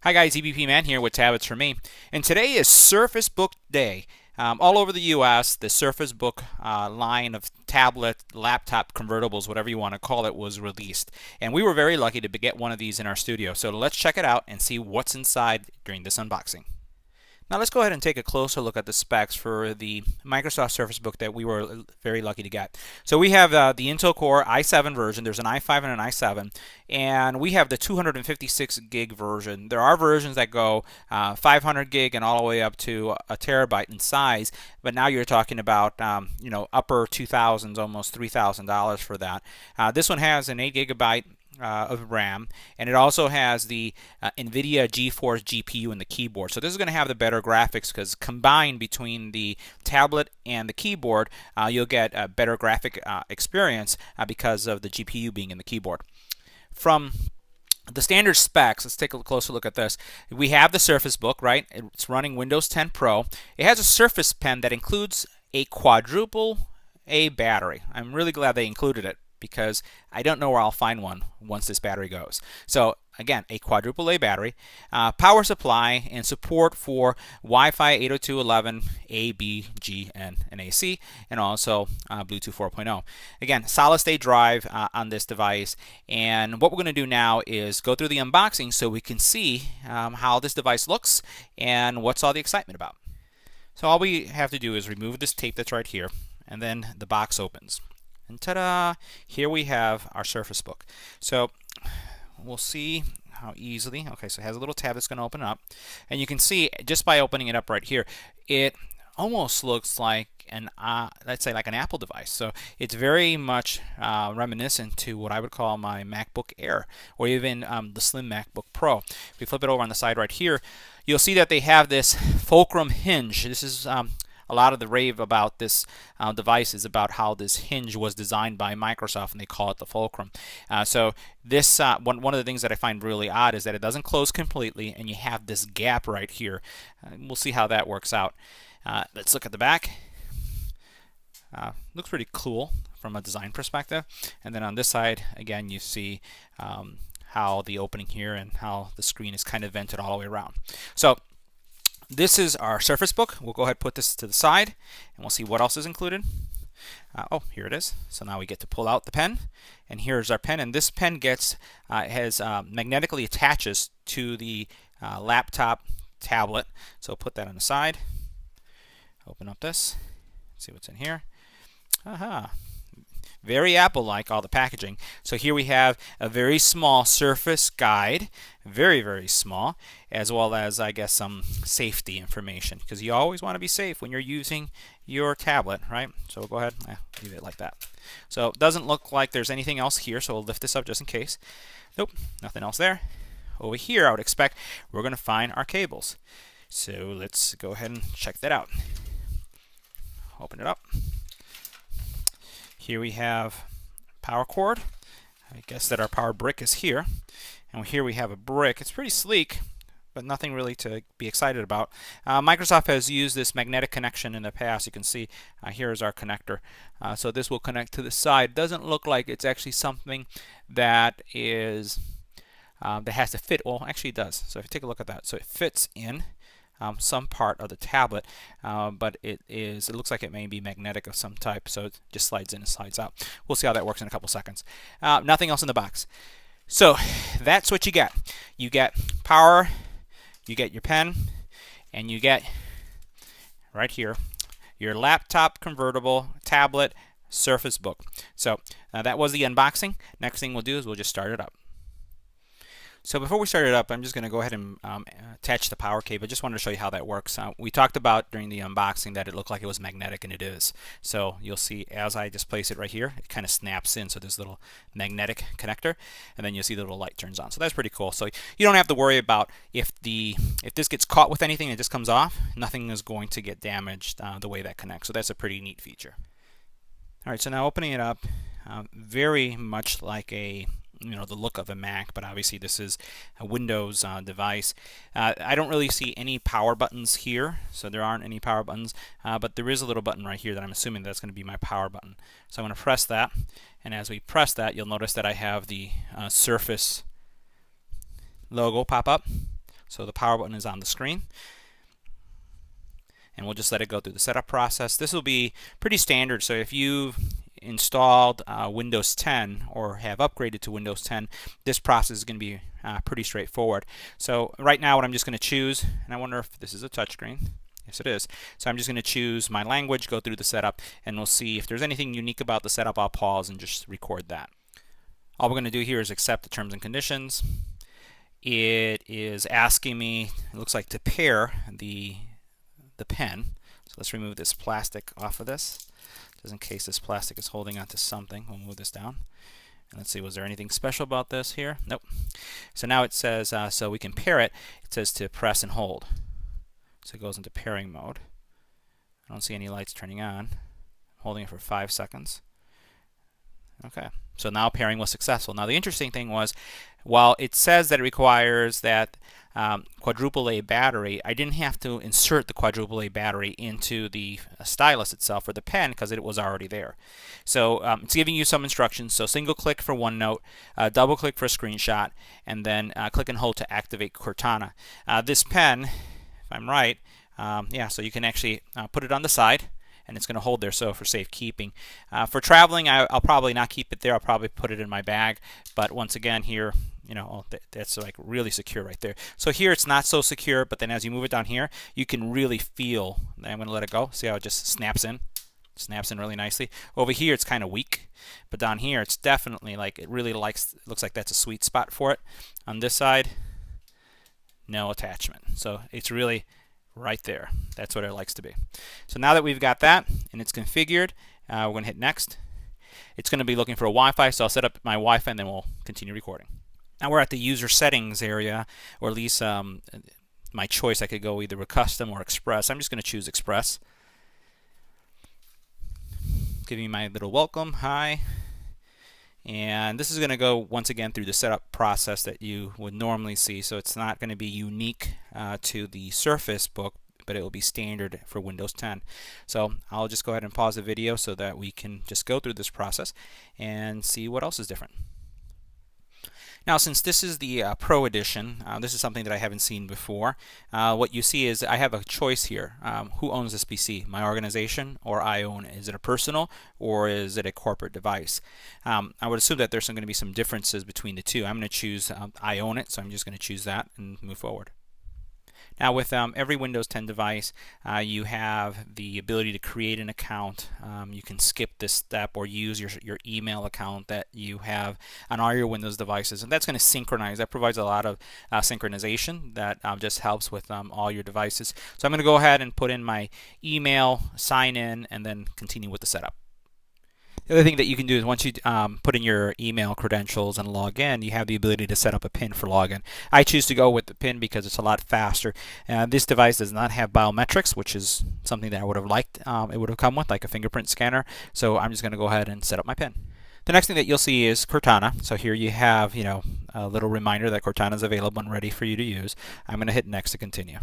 Hi guys, EBPMAN here with Tablets for Me, and today is Surface Book Day. All over the U.S., the Surface Book line of tablet, laptop convertibles, whatever you want to call it, was released. And we were very lucky to get one of these in our studio. So let's check it out and see what's inside during this unboxing. Now let's go ahead and take a closer look at the specs for the Microsoft Surface Book that we were very lucky to get. So we have the Intel Core i7 version. There's an i5 and an i7, and we have the 256 gig version. There are versions that go 500 gig and all the way up to a terabyte in size, but now you're talking about upper 2,000s, almost $3,000 for that. This one has an 8 gigabyte of RAM, and it also has the NVIDIA GeForce GPU in the keyboard. So this is going to have the better graphics because combined between the tablet and the keyboard, you'll get a better graphic experience because of the GPU being in the keyboard. From the standard specs, let's take a closer look at this. We have the Surface Book, right? It's running Windows 10 Pro. It has a Surface Pen that includes a quadruple A battery. I'm really glad they included it, because I don't know where I'll find one once this battery goes. So again, a quadruple A battery, power supply, and support for Wi-Fi 802.11a, b, g, and AC, and also Bluetooth 4.0. Again, solid state drive on this device. And what we're going to do now is go through the unboxing so we can see how this device looks and what's all the excitement about. So all we have to do is remove this tape that's right here, and then the box opens. And ta-da! Here we have our Surface Book. So we'll see how easily. Okay, so it has a little tab that's going to open up, and you can see just by opening it up right here, it almost looks like an let's say like an Apple device. So it's very much reminiscent to what I would call my MacBook Air, or even the slim MacBook Pro. If we flip it over on the side right here, you'll see that they have this Fulcrum Hinge. This is a lot of the rave about this device is about how this hinge was designed by Microsoft, and they call it the Fulcrum. So this one of the things that I find really odd is that it doesn't close completely, and you have this gap right here. We'll see how that works out. Let's look at the back. Looks pretty cool from a design perspective. And then on this side, again, you see how the opening here and how the screen is kind of vented all the way around. So this is our Surface Book. We'll go ahead and put this to the side, and we'll see what else is included. Oh, here it is. So now we get to pull out the pen, and here's our pen. And this pen magnetically attaches to the laptop tablet. So put that on the side. Open up this. See what's in here. Aha. Very Apple-like, all the packaging. So here we have a very small Surface guide, very, very small, as well as, I guess, some safety information, because you always want to be safe when you're using your tablet, right? So we'll go ahead and leave it like that. So it doesn't look like there's anything else here, so we'll lift this up just in case. Nope, nothing else there. Over here, I would expect we're going to find our cables. So let's go ahead and check that out. Open it up. Here we have power cord. I guess that our power brick is here. And here we have a brick. It's pretty sleek, but nothing really to be excited about. Microsoft has used this magnetic connection in the past. You can see here's our connector. So this will connect to the side. Doesn't look like it's actually something that is that has to fit. Well, actually it does. So if you take a look at that, so it fits in some part of the tablet, but it looks like it may be magnetic of some type, so it just slides in and slides out. We'll see how that works in a couple seconds. Nothing else in the box. So that's what you get. You get power, you get your pen, and you get right here your laptop convertible tablet Surface Book. So that was the unboxing. Next thing we'll do is we'll just start it up. So before we start it up, I'm just going to go ahead and attach the power cable. I just wanted to show you how that works. We talked about during the unboxing that it looked like it was magnetic, and it is. So you'll see as I just place it right here, it kind of snaps in. So there's a little magnetic connector, and then you'll see the little light turns on. So that's pretty cool. So you don't have to worry about if this gets caught with anything and it just comes off, nothing is going to get damaged the way that connects. So that's a pretty neat feature. All right, so now opening it up, very much like the look of a Mac, but obviously this is a Windows device. I don't really see any power buttons here, so there aren't any power buttons, but there is a little button right here that I'm assuming that's going to be my power button. So I'm going to press that, and as we press that, you'll notice that I have the Surface logo pop up. So the power button is on the screen. And we'll just let it go through the setup process. This will be pretty standard, so if you've installed Windows 10 or have upgraded to Windows 10, this process is going to be pretty straightforward. So right now what I'm just going to choose, and I wonder if this is a touchscreen. Yes, it is. So I'm just going to choose my language, go through the setup, and we'll see if there's anything unique about the setup. I'll pause and just record that. All we're going to do here is accept the terms and conditions. It is asking me, it looks like, to pair the pen. So let's remove this plastic off of this, just in case this plastic is holding onto something. We'll move this down. And let's see, was there anything special about this here? Nope. So now it says, so we can pair it. It says to press and hold. So it goes into pairing mode. I don't see any lights turning on. I'm holding it for 5 seconds. Okay, so now pairing was successful. Now the interesting thing was, while it says that it requires that quadruple A battery, I didn't have to insert the quadruple A battery into the stylus itself or the pen because it was already there. So it's giving you some instructions. So single click for OneNote, double click for a screenshot, and then click and hold to activate Cortana. This pen, if I'm right, yeah, so you can actually put it on the side, and it's going to hold there, so for safekeeping. For traveling, I'll probably not keep it there. I'll probably put it in my bag. But once again, here, you know, that's like really secure right there. So here it's not so secure, but then as you move it down here, you can really feel. I'm going to let it go. See how it just snaps in? Snaps in really nicely. Over here, it's kind of weak, but down here, it's definitely like it really likes. It looks like that's a sweet spot for it. On this side, no attachment. So it's really right there. That's what it likes to be. So now that we've got that and it's configured, we're going to hit next. It's going to be looking for a Wi-Fi, so I'll set up my Wi-Fi and then we'll continue recording. Now we're at the user settings area, or at least my choice. I could go either with custom or express. I'm just going to choose express. Give me my little welcome, hi. And this is going to go once again through the setup process that you would normally see. So it's not going to be unique to the Surface Book, but it will be standard for Windows 10. So I'll just go ahead and pause the video so that we can just go through this process and see what else is different. Now, since this is the Pro Edition, this is something that I haven't seen before. What you see is I have a choice here. Who owns this PC? My organization, or I own it? Is it a personal, or is it a corporate device? I would assume that there's going to be some differences between the two. I'm going to choose I own it, so I'm just going to choose that and move forward. Now with every Windows 10 device, you have the ability to create an account. You can skip this step or use your email account that you have on all your Windows devices, and that's going to synchronize. That provides a lot of synchronization that just helps with all your devices. So I'm going to go ahead and put in my email, sign in, and then continue with the setup. The other thing that you can do is once you put in your email credentials and log in, you have the ability to set up a PIN for login. I choose to go with the PIN because it's a lot faster. This device does not have biometrics, which is something that I would have liked it would have come with, like a fingerprint scanner. So I'm just going to go ahead and set up my PIN. The next thing that you'll see is Cortana. So here you have, you know, a little reminder that Cortana is available and ready for you to use. I'm going to hit next to continue.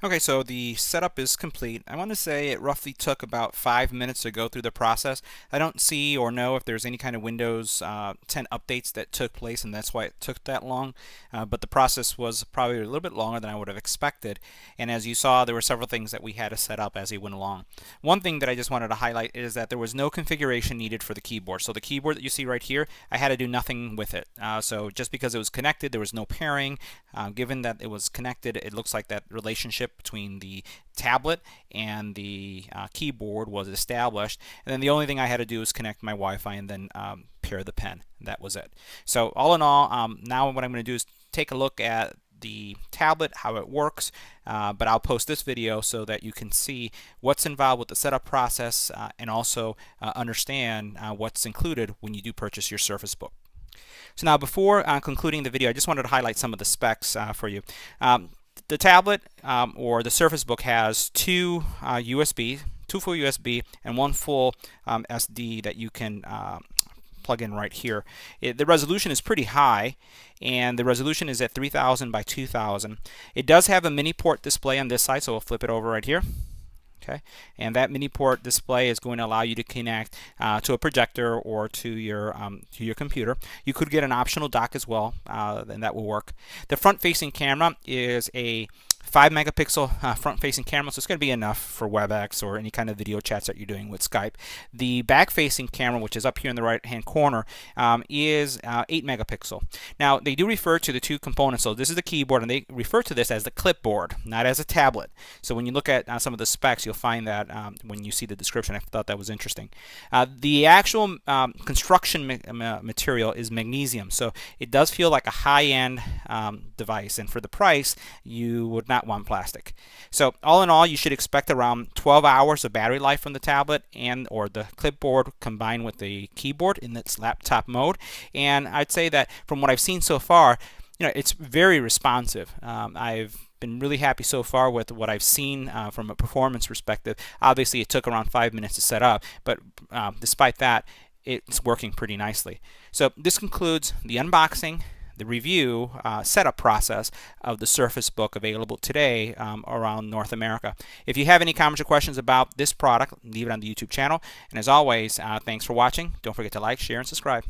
Okay, so the setup is complete. I want to say it roughly took about 5 minutes to go through the process. I don't see or know if there's any kind of Windows 10 updates that took place, and that's why it took that long. But the process was probably a little bit longer than I would have expected. And as you saw, there were several things that we had to set up as we went along. One thing that I just wanted to highlight is that there was no configuration needed for the keyboard. So the keyboard that you see right here, I had to do nothing with it. So just because it was connected, there was no pairing. Given that it was connected, it looks like that relationship between the tablet and the keyboard was established, and then the only thing I had to do was connect my Wi-Fi and then pair the pen. That was it. So all in all, now what I'm going to do is take a look at the tablet, how it works, but I'll post this video so that you can see what's involved with the setup process and also understand what's included when you do purchase your Surface Book. So now before concluding the video, I just wanted to highlight some of the specs for you. The tablet or the Surface Book has two full USB and one full SD that you can plug in right here. The resolution is pretty high, and the resolution is at 3000 by 2000. It does have a mini port display on this side, so we'll flip it over right here. Okay, and that mini port display is going to allow you to connect to a projector or to your computer. You could get an optional dock as well, and that will work. The front-facing camera is a 5 megapixel front-facing camera, so it's going to be enough for WebEx or any kind of video chats that you're doing with Skype. The back-facing camera, which is up here in the right-hand corner, is 8 megapixel. Now, they do refer to the two components. So this is the keyboard, and they refer to this as the clipboard, not as a tablet. So when you look at some of the specs, you'll find that when you see the description. I thought that was interesting. The actual construction material is magnesium, so it does feel like a high-end device, and for the price, you would not want plastic. So all in all, you should expect around 12 hours of battery life from the tablet and or the clipboard combined with the keyboard in its laptop mode. And I'd say that from what I've seen so far, it's very responsive. I've been really happy so far with what I've seen from a performance perspective. Obviously, it took around 5 minutes to set up, but despite that, it's working pretty nicely. So this concludes the unboxing, the review, setup process of the Surface Book available today around North America. If you have any comments or questions about this product, leave it on the YouTube channel. And as always, thanks for watching. Don't forget to like, share, and subscribe.